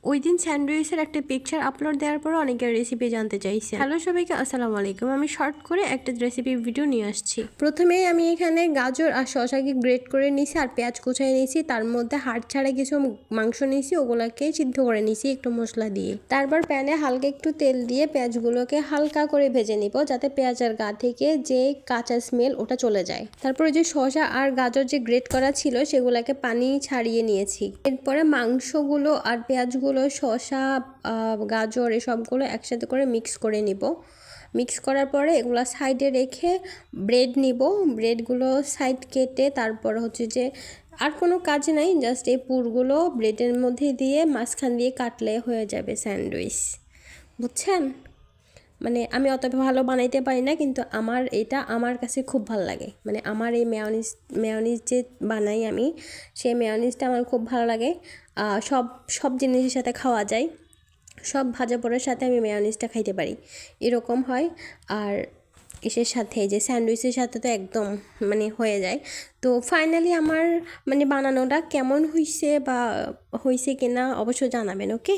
ওই দিন স্যান্ডউইচের একটা পিকচার আপলোড দেওয়ার পর অনেকের রেসিপি জানতে চাইছে। হ্যালো সবাইকে, আসসালামু আলাইকুম। আমি শর্ট করে একটা রেসিপি ভিডিও নিয়ে আসছি। প্রথমেই আমি এখানে গাজর আর শসাকে গ্রেট করে নিয়েছি আর পেঁয়াজ কুচাই নিয়েছি। তার মধ্যে হাড় ছাড়া কিছু মাংস নিয়েছি, ওগুলোকে সিদ্ধ করে নিয়েছি একটু মশলা দিয়ে। তারপর প্যানে হালকা একটু তেল দিয়ে পেঁয়াজগুলোকে হালকা করে ভেজে নিব, যাতে পেঁয়াজের গা থেকে যে কাঁচা স্মেল ওটা চলে যায়। তারপরে যে শসা আর গাজর যে গ্রেট করা ছিল সেগুলোকে পানি ছাড়িয়ে নিয়েছি। এরপরে মাংসগুলো আর পেঁয়াজগুলো, শসা, গাজর এসবগুলো একসাথে করে মিক্স করে নিব। মিক্স করার পরে এগুলো সাইডে রেখে ব্রেড নিব। ব্রেডগুলো সাইড কেটে তারপর হচ্ছে যে আর কোনো কাজ নাই, জাস্ট এই পুরগুলো ব্রেডের মধ্যে দিয়ে মাঝখান দিয়ে কাটলে হয়ে যাবে স্যান্ডউইচ। বুঝছেন? মানে আমি অত ভালো বানাইতে পারি না, কিন্তু আমার কাছে খুব ভালো লাগে। মানে আমার এই মেয়োনিজ যে বানাই আমি, সেই মেয়োনিজটা আমার খুব ভালো লাগে। সব সব জিনিসের সাথে খাওয়া যায়, সব ভাজা পোড়ার সাথে আমি মেয়োনিজটা খাইতে পারি, এরকম হয়। আর এসের সাথে যে স্যান্ডউইচের সাথে তো একদম মানে হয়ে যায়। তো ফাইনালি আমার মানে বানানোটা কেমন হয়েছে বা হয়েছে কিনা অবশ্যই জানাবেন, ওকে।